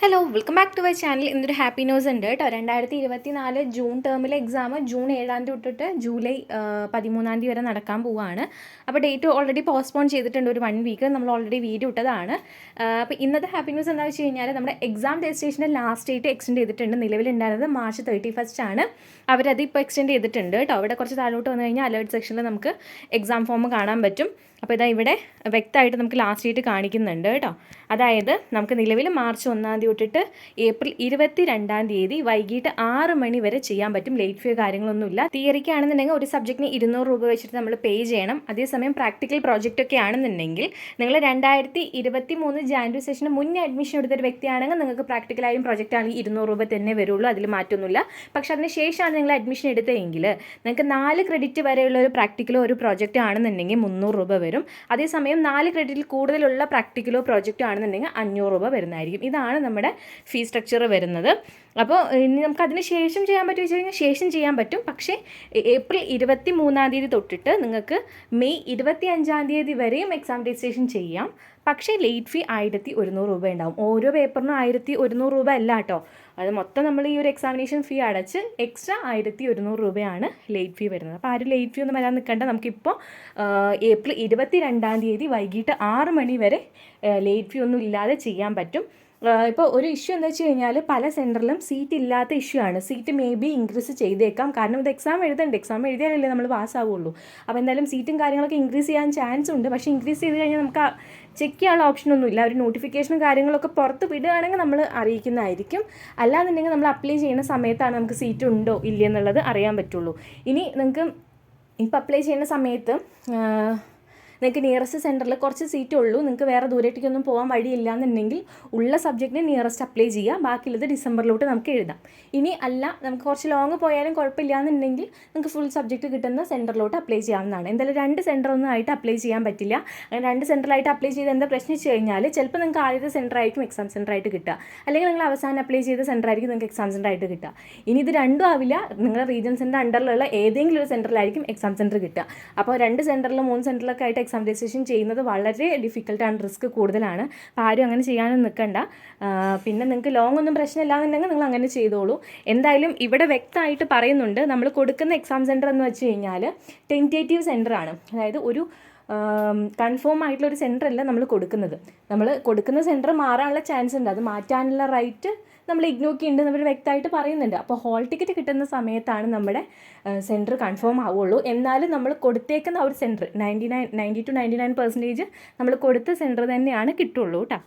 Hello welcome back to my channel. ഇന്നൊരു happy news ഉണ്ട് കേട്ടോ. 2024 ജൂൺ ടേമിലെ എക്സാം ജൂൺ 7 തൊട്ടിട്ട് ജൂലൈ 13 വരെ നടക്കാൻ പോവുകയാണ്. അപ്പോൾ ഡേറ്റ് ഓൾറെഡി പോസ്റ്റ്പോൺ ചെയ്തിട്ടുണ്ട് ഒരു 1 വീക്ക്. നമ്മൾ ഓൾറെഡി വീഡിയോ ഇട്ടതാണ്. അപ്പോൾ ഇന്നത്തെ ഹാപ്പി ന്യൂസ് എന്താണെന്ന് വെച്ച് കഴിഞ്ഞാൽ നമ്മുടെ എക്സാം രജിസ്ട്രേഷൻ്റെ ലാസ്റ്റ് ഡേറ്റ് എക്സ്റ്റെൻഡ് ചെയ്തിട്ടുണ്ട്. നിലവിലുണ്ടായിരുന്നത് മാർച്ച് 31 ആണ്. അവരത് ഇപ്പോൾ എക്സ്റ്റെൻഡ് ചെയ്തിട്ടുണ്ട് കേട്ടോ. അവിടെ കുറച്ച് താഴോട്ട് വന്നു കഴിഞ്ഞാൽ അലേർട്ട് സെക്ഷനിൽ നമുക്ക് എക്സാം ഫോം കാണാൻ പറ്റും. അപ്പോൾ ഇതാ ഇവിടെ വ്യക്തമായിട്ട് നമുക്ക് ലാസ്റ്റ് ഡേറ്റ് കാണിക്കുന്നുണ്ട് കേട്ടോ. അതായത് നമുക്ക് നിലവിൽ മാർച്ച് 1 തൊട്ടിട്ട് ഏപ്രിൽ 22 വൈകിട്ട് 6 മണി വരെ ചെയ്യാൻ പറ്റും. ലേറ്റ് ഫീ കാര്യങ്ങളൊന്നുമില്ല. തിയറിക്ക് ആണെന്നുണ്ടെങ്കിൽ ഒരു സബ്ജക്റ്റിന് 200 രൂപ വെച്ചിട്ട് നമ്മൾ പേ ചെയ്യണം. അതേസമയം പ്രാക്ടിക്കൽ പ്രോജക്റ്റ് ഒക്കെ ആണെന്നുണ്ടെങ്കിൽ നിങ്ങൾ 2023 ജാനുവരി സെഷന് മുന്നേ അഡ്മിഷൻ എടുത്തൊരു വ്യക്തിയാണെങ്കിൽ നിങ്ങൾക്ക് പ്രാക്ടിക്കലായും പ്രോജക്റ്റ് ആണെങ്കിൽ 200 രൂപ തന്നെ വരുള്ളൂ. അതിൽ മാറ്റമൊന്നുമില്ല. പക്ഷേ അതിന് ശേഷമാണ് നിങ്ങൾ അഡ്മിഷൻ എടുത്തതെങ്കിൽ നിങ്ങൾക്ക് 4 ക്രെഡിറ്റ് വരെയുള്ള ഒരു പ്രാക്ടിക്കലോ ഒരു പ്രോജക്റ്റ് ആണെന്നുണ്ടെങ്കിൽ 300 രൂപ വരും. അതേസമയം 4 ക്രെഡിറ്റിൽ കൂടുതലുള്ള പ്രാക്ടിക്കലോ പ്രോജക്റ്റോ ആണെന്നുണ്ടെങ്കിൽ 500 രൂപ വരുന്നതായിരിക്കും. ഇതാണ് നമ്മുടെ ഫീ സ്ട്രക്ചർ വരുന്നത്. അപ്പോൾ ഇനി നമുക്ക് അതിന് ശേഷം ചെയ്യാൻ പറ്റുമോ വെച്ച് കഴിഞ്ഞാൽ ശേഷം ചെയ്യാൻ പറ്റും. പക്ഷേ ഏപ്രിൽ 23 തൊട്ടിട്ട് നിങ്ങൾക്ക് മെയ് 25 വരെയും എക്സാം രജിസ്ട്രേഷൻ ചെയ്യാം. പക്ഷേ ലേറ്റ് ഫീ 1100 രൂപ ഉണ്ടാവും. ഓരോ പേപ്പറിനും 1100 രൂപ അല്ല കേട്ടോ. അത് മൊത്തം നമ്മൾ ഈ ഒരു എക്സാമിനേഷൻ ഫീ അടച്ച് എക്സ്ട്രാ 1100 രൂപയാണ് ലേറ്റ് ഫീ വരുന്നത്. അപ്പോൾ ആരും ലേറ്റ് ഫീ ഒന്നും വരാൻ നിൽക്കേണ്ട. നമുക്കിപ്പോൾ ഏപ്രിൽ 22 വൈകിട്ട് 6 മണി വരെ ലേറ്റ് ഫീ ഒന്നും ഇല്ലാതെ ചെയ്യാൻ പറ്റും. ഇപ്പോൾ ഒരു ഇഷ്യൂ എന്താ വെച്ച് കഴിഞ്ഞാൽ പല സെൻറ്ററിലും സീറ്റ് ഇല്ലാത്ത ഇഷ്യൂ ആണ്. സീറ്റ് മേ ബി ഇൻക്രീസ് ചെയ്തേക്കാം. കാരണം ഇത് എക്സാം എഴുതണ്ടേ. എക്സാം എഴുതിയാലല്ലേ നമ്മൾ പാസ്സാവുള്ളൂ. അപ്പോൾ എന്തായാലും സീറ്റും കാര്യങ്ങളൊക്കെ ഇൻക്രീസ് ചെയ്യാൻ ചാൻസ് ഉണ്ട്. പക്ഷേ ഇൻക്രീസ് ചെയ്ത് കഴിഞ്ഞാൽ നമുക്ക് ചെക്ക് ചെയ്യാനുള്ള ഓപ്ഷനൊന്നുമില്ല. ഒരു നോട്ടിഫിക്കേഷനും കാര്യങ്ങളൊക്കെ പുറത്ത് വിടുകയാണെങ്കിൽ നമ്മൾ അറിയിക്കുന്നതായിരിക്കും. അല്ലാന്നുണ്ടെങ്കിൽ നമ്മൾ അപ്ലൈ ചെയ്യുന്ന സമയത്താണ് നമുക്ക് സീറ്റ് ഉണ്ടോ ഇല്ലയെന്നുള്ളത് അറിയാൻ പറ്റുള്ളൂ. ഇനി നിങ്ങൾക്ക് ഇപ്പോൾ അപ്ലൈ ചെയ്യുന്ന സമയത്ത് നിങ്ങൾക്ക് നിയറസ്റ്റ് സെൻറ്ററിൽ കുറച്ച് സീറ്റേ ഉള്ളൂ. നിങ്ങൾക്ക് വേറെ ദൂരത്തേക്കൊന്നും പോകാൻ വഴിയില്ല എന്നുണ്ടെങ്കിൽ ഉള്ള സബ്ജക്റ്റിന് നിയറസ്റ്റ് അപ്ലൈ ചെയ്യുക. ബാക്കിയുള്ളത് ഡിസംബറിലോട്ട് നമുക്ക് എഴുതാം. ഇനി അല്ല നമുക്ക് കുറച്ച് ലോങ് പോയാലും കുഴപ്പമില്ല എന്നുണ്ടെങ്കിൽ നിങ്ങൾക്ക് ഫുൾ സബ്ജക്റ്റ് കിട്ടുന്ന സെൻറ്ററിലോട്ട് അപ്ലൈ ചെയ്യാവുന്നതാണ്. എന്തായാലും 2 സെൻറ്ററൊന്നും ആയിട്ട് അപ്ലൈ ചെയ്യാൻ പറ്റില്ല. അങ്ങനെ 2 സെൻറ്ററിലായിട്ട് അപ്ലൈ ചെയ്ത് എന്താ പ്രശ്നം വെച്ച് കഴിഞ്ഞാൽ ചിലപ്പോൾ നിങ്ങൾക്ക് ആദ്യത്തെ സെൻറ്ററായിരിക്കും എക്സാം സെൻറ്ററായിട്ട് കിട്ടുക. അല്ലെങ്കിൽ നിങ്ങൾ അവസാനം അപ്ലൈ ചെയ്ത സെൻറ്ററായിരിക്കും നിങ്ങൾക്ക് എക്സാം സെൻറ്ററായിട്ട് കിട്ടുക. ഇനി ഇത് രണ്ടും ആവില്ല. നിങ്ങളുടെ റീജൻസിൻ്റെ അണ്ടറിലുള്ള ഏതെങ്കിലും ഒരു സെൻറ്ററിലായിരിക്കും എക്സാം സെൻറ്റർ കിട്ടുക. അപ്പോൾ 2 സെൻറ്ററിലും 3 സെൻറ്ററിലൊക്കെ ആയിട്ട് എക്സാം രജിസ്ട്രേഷൻ ചെയ്യുന്നത് വളരെ ഡിഫിക്കൽട്ടാണ്. റിസ്ക് കൂടുതലാണ്. അപ്പോൾ ആരും അങ്ങനെ ചെയ്യാനും നിൽക്കണ്ട. പിന്നെ നിങ്ങൾക്ക് ലോങ് ഒന്നും പ്രശ്നമില്ല എന്നുണ്ടെങ്കിൽ നിങ്ങൾ അങ്ങനെ ചെയ്തോളൂ. എന്തായാലും ഇവിടെ വ്യക്തമായിട്ട് പറയുന്നുണ്ട് നമ്മൾ കൊടുക്കുന്ന എക്സാം സെൻറ്റർ എന്ന് വെച്ച് കഴിഞ്ഞാൽ ടെൻറ്റേറ്റീവ് സെൻറ്ററാണ്. അതായത് ഒരു കൺഫേം ആയിട്ടുള്ള ഒരു സെൻറ്ററല്ല നമ്മൾ കൊടുക്കുന്നത്. നമ്മൾ കൊടുക്കുന്ന സെൻറ്റർ മാറാനുള്ള ചാൻസ് ഉണ്ട്. അത് മാറ്റാനുള്ള റൈറ്റ് നമ്മൾ ഇഗ്നോക്കി ഉണ്ട് നമ്മൾ വ്യക്തമായിട്ട് പറയുന്നുണ്ട്. അപ്പോൾ ഹോൾ ടിക്കറ്റ് കിട്ടുന്ന സമയത്താണ് നമ്മുടെ സെൻറ്റർ കൺഫേം ആവുള്ളൂ. എന്നാലും നമ്മൾ കൊടുത്തേക്കുന്ന ഒരു സെൻറ്റർ 90 to 99% നമ്മൾ കൊടുത്ത സെൻറ്റർ തന്നെയാണ് കിട്ടുള്ളൂ കേട്ടോ.